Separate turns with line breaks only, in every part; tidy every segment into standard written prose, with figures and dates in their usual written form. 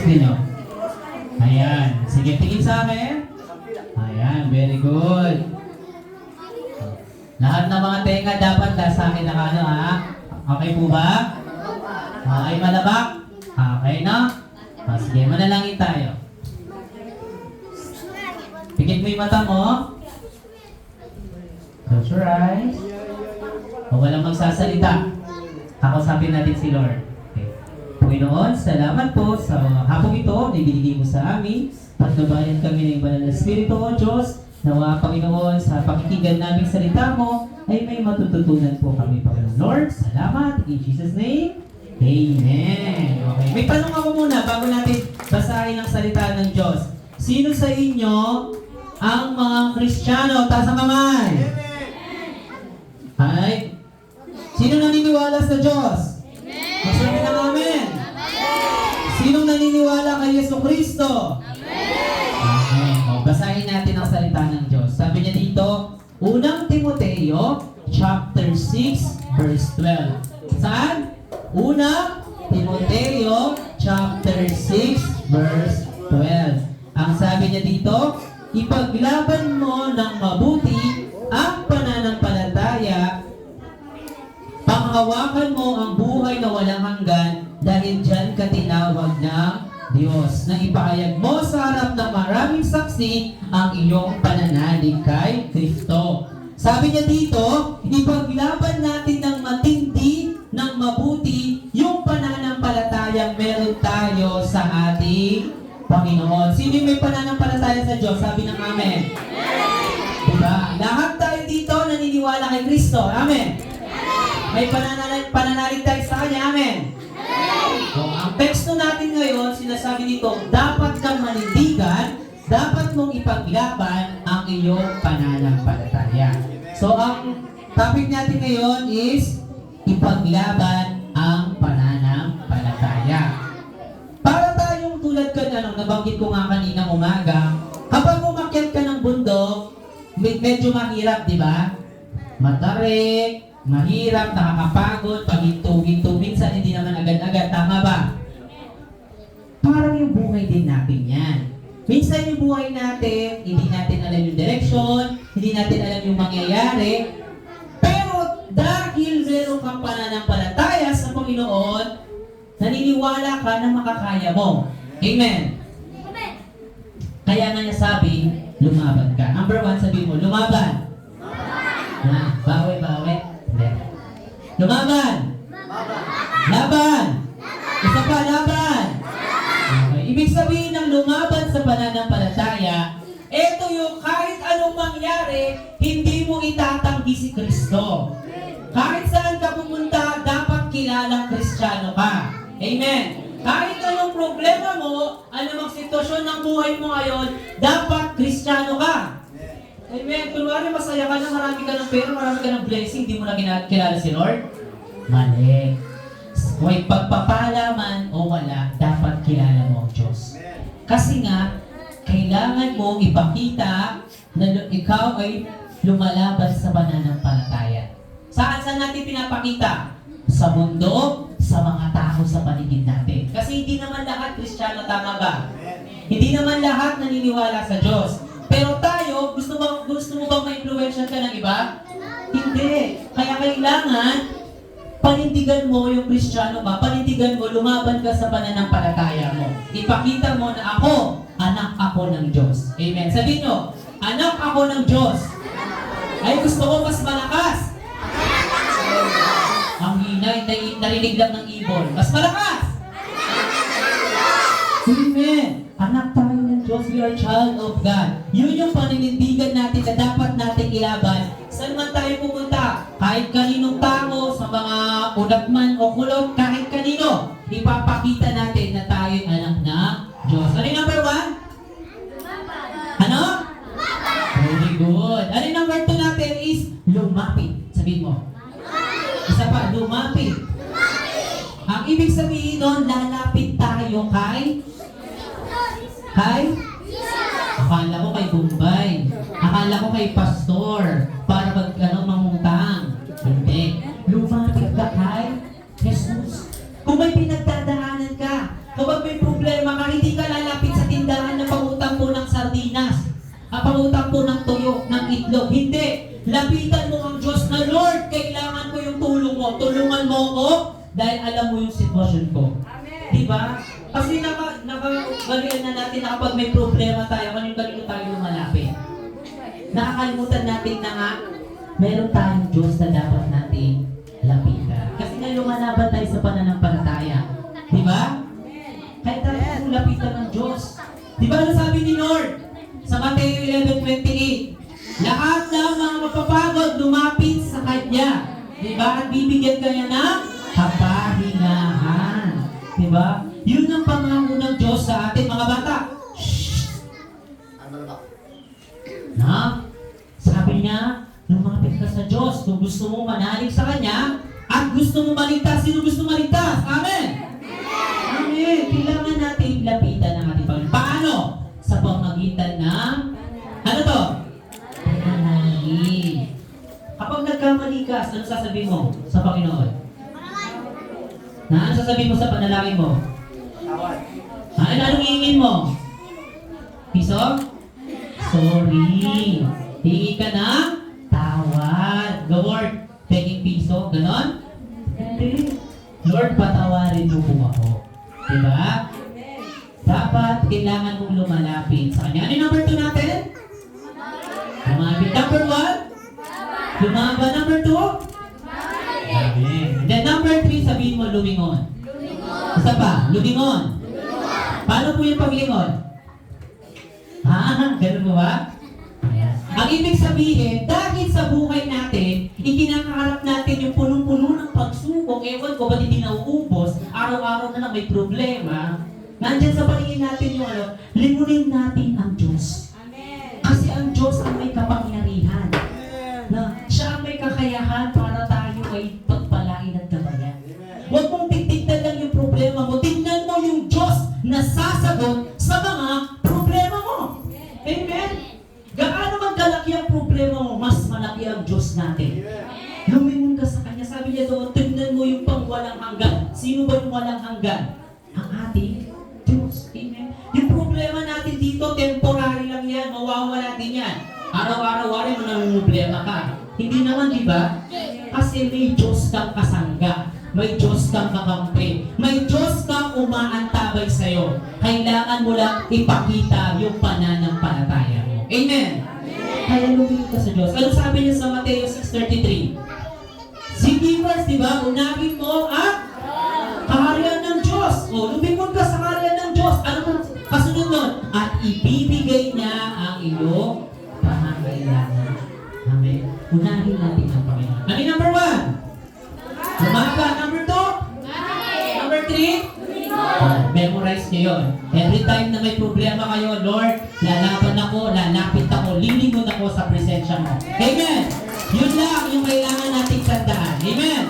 i-close ninyo. Ayan. Sige, tingin sa akin. Ayan, very good. Lahat ng mga tenga dapat nasa akin na ano ha? Okay po ba? Okay, malabak? Okay, no? Sige, manalangin tayo. Pikit mo yung mata mo. Close your eyes. O walang magsasalita. Kakusapin natin si Lord. Okay. Panginoon, salamat po sa hapong ito na ibinigay mo sa amin. Pagnabayan kami ng banal na Espiritu o Diyos. Nawa, Panginoon, sa pakikinggan naming salita mo, ay may matututunan po kami, Panginoon. Lord, salamat. In Jesus' name, Amen. Okay. May tanong ako muna bago natin basahin ang salita ng Diyos. Sino sa inyo ang mga Kristiyano? Taas ang kamay. Ay. Sino naniniwala sa Diyos? Magsabi ng amen. Sinong naniniwala kay Yesu Kristo? Okay. O, basahin natin ang salita ng Diyos. Sabi niya dito, unang Timoteo, chapter 6, verse 12. Saan? Unang Timoteo, chapter 6, verse 12. Ang sabi niya dito, ipaglaban mo ng mabuti ang pananampalataya, panghawakan mo ang buhay na walang hanggan, dahil dyan ka tinawag ng Diyos, na ipahayag mo sa harap ng maraming saksi ang iyong pananalig kay Kristo. Sabi niya dito, ipaglaban natin ng matindi, ng mabuti, yung pananampalatayang meron tayo sa ating Panginoon. Sino yung may pananampalataya sa Diyos? Sabi ng amen. Diba? Lahat tayo dito naniniwala kay Kristo. Amen. May pananalig tayo sa Kanya. Amen. So, ang teksto natin ngayon, sinasabi dito, dapat kang manindigan, dapat mong ipaglaban ang iyong pananampalataya. So, ang topic natin ngayon is ipaglaban ang pananampalataya. Para tayong tulad ka na, nabanggit ko nga kanina umaga, kapag umakyat ka ng bundok, medyo mahirap, di ba? Matarik, mahirap, nakakapagod, paginto-ginto, minsan hindi naman agad-agad, tama ba? Parang yung buhay din natin yan. Minsan yung buhay natin, hindi natin alam yung direksyon, hindi natin alam yung mangyayari, pero dahil meron kang pananampalataya sa Panginoon, naniniwala ka na makakaya mo. Amen. Kaya nga niya sabi, lumaban ka. Number 1, sabihin mo, lumaban. Bawi. Lumaban. Laban. Isa pa, laban. Okay. Ibig sabihin ng lumaban sa pananampalataya, ito yung kahit anong mangyari, hindi mo itatanggi si Kristo. Kahit saan ka pumunta, dapat kilalang Kristiyano ka. Amen. Kahit anong problema mo, anumang sitwasyon ng buhay mo ngayon, dapat Kristiyano ka. Amen. Kunwari masaya ka na, marami ka ng pera, marami ka ng blessing, hindi mo na kilala si Lord? Mali. May pagpapala man o wala, dapat kilala mo ang Diyos. Kasi nga, kailangan mong ipakita na ikaw ay lumalaban sa pananampalataya. Saan natin pinapakita? Sa mundo, sa mga tao sa paligid natin. Kasi hindi naman lahat Kristiyano, tama ba? Hindi naman lahat naniniwala sa Diyos. Pero tayo, gusto mo bang ma-influensya ka ng iba? Hindi. Kaya kailangan, panindigan mo yung Kristiyano ka, panindigan mo, lumaban ka sa pananampalataya mo. Ipakita mo na ako, anak ako ng Diyos. Amen. Sabihin nyo, anak ako ng Diyos. Ay, gusto ko mas malakas. Ang hinay, narinig lang ng ibon. Mas malakas! Amen. Anak tayo ng Diyos. We are child of God. Yun yung paninindigan natin na dapat natin ilaban. Saan man tayo pumunta? Kahit kaninong tao, sa mga unagman o kulog, kahit kanino, ipapakita natin na tayo anak ng Diyos. Ano yung number 1? Ano? Very good. Ano yung number 2 natin is lumapit. Sabihin mo. Isa pa, lumapit. Ang ibig sabihin nun, lalapit tayo kay? Akala ko kay Bombay. Akala ko kay Pastor. Para mangutang. Hindi. Lumapit ka kay Jesus. Kung may pinagdadaanan ka, kapag may problema problema ka, hindi ka lalapit sa tindahan na pangutang po ng sardinas, pangutang po ng tuyo, ng itlog. Hindi. Lapitan mo ang Diyos na, Lord, kailangan ko yung tulong mo. Tulungan mo ako dahil alam mo yung sitwasyon ko. Diba? Kasi nakagalian na natin na kapag may problema tayo, kanino tayo lumalapit. Nakakalimutan natin na nga, meron tayong Diyos na dapat natin lapitan. Kasi nga lumalaban tayo sa pananampalataya. Diba? Kaya tayo lapitan ng Diyos. Diba ano sabi ni Lord? Sa Mateo 11:28, lahat ng mga mapapagod lumapit sa Kanya. Diba? At bibigyan kanya ng kapahingahan. Diba? Yun ang pangako ng Diyos sa atin mga bata. Shhh! Na? Sabi niya, lumapit ka sa Diyos kung gusto mo manalig sa Kanya at gusto mo maligtas. Sino gusto maligtas? Amen! Amen! Kailangan natin lapitan ng ating Panginoon. Paano? Sa pamagitan ng ano to? Panalangin. Kapag nagkamali ka, ano sasabihin mo sa Panginoon? Ano sasabihin mo sa panalangin mo? Anong hihingin mo? Piso? Sorry. Hingi ka ng tawad. The Lord, taking piso. Ganon? Hindi. Lord, patawarin mo po ako. Diba? Dapat kailangan mong lumalapit sa Kanya. Ano yung number 2 natin? Lumapit. Number 1? Lumaba. Number 2? Amen. Then number 3, sabihin mo, lumingon. Isa pa, lumingon. Paano po yung paglingon? Ganun mo ba? Ayan. Ang ibig sabihin, dahil sa buhay natin, ikinakaharap natin yung punong-puno ng pagsubok, ewan ko, ba't hindi nauubos, araw-araw na lang may problema, nandyan sa paligid natin yung lingunin natin ang Diyos. Kasi ang Diyos ang may kapangyarihan. Na siya ang may kakayahan para tayo ay pagpalain at gabayan. Huwag mong titignan lang yung problema mo. Tignan mo yung Diyos na sasagot sa mga problema mo. Amen? Gaano man kalaki ang problema mo, mas malaki ang Diyos natin. Lumingon ka sa Kanya. Sabi niya doon, tignan mo yung pang walang hanggan. Sino ba yung walang hanggan? Ang ating Diyos. Amen? Yung problema natin dito, temporary lang yan. Mawawala din yan. Araw-araw mo nang problema ka. Hindi naman, di ba? Kasi may Diyos kang kasangga. May Diyos kang kakampi. May Diyos kang umaantabay sa'yo. Kailangan mo lang ipakita yung pananampalataya mo. Amen? Kaya lumingin ka sa Diyos. Ano sabi niya sa Mateo 6:33? Sige first, di ba? Unahin mo ang kaharian ng Diyos. O, lumingon ka sa kaharian ng Diyos. Ano ka? Kasunod nun? At ibibigay niya ang iyong pangangailangan. Amen. Unahin natin ang Panginoon. Ano yung number 1? Lumaga. Number 2? Number 3? Memorize nyo yun. Every time na may problema kayo, Lord, lalaban ako, lalapit ako, lilingon ako sa presensya mo. Amen! Yun lang yung kailangan nating tandaan. Amen!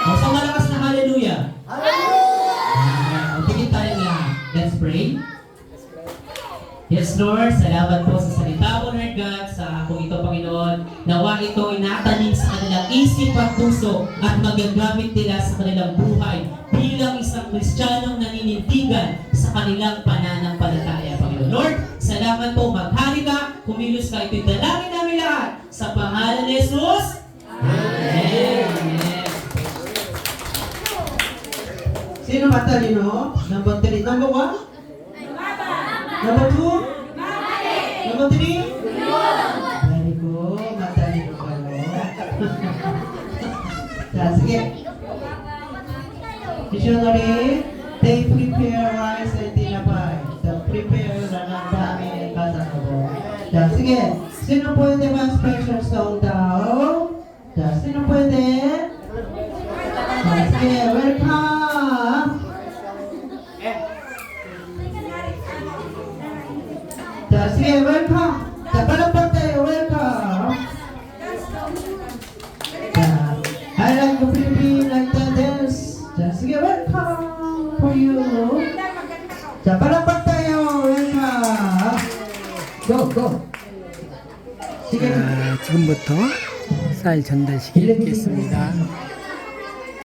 O sa malakas na hallelujah. Hallelujah! Tingin tayo lahat. Let's pray. Yes, Lord, salamat po sa salita mo, Lord God, sa akong ito, Panginoon. Nawa ito ay natanim sa kanilang isip at puso at magagamit nila sa kanilang buhay bilang isang Kristiyanong naninindigan sa kanilang pananampalataya, Panginoon. Lord, salamat po, maghari ka, kumilos ka, ito'y dalangin namin lahat sa pangalan ni Jesus. Amen. Amen.
Sino matalino? Number 3. Number 1? Number 2? Number 3? Very good. Matalino ka, no? Sige. Missionary, they prepare rice and tinapay. The prepare na ng dami ng kasama. Sige. Sino pwede ba special song daw? Sino pwede? Sige, welcome! Sige, welcome! Palapag tayo, welcome! I like the Philippines, like the dance. Sige, welcome for you. Palapag tayo, welcome! Go!
지금부터 쌀 전달식을 하겠습니다.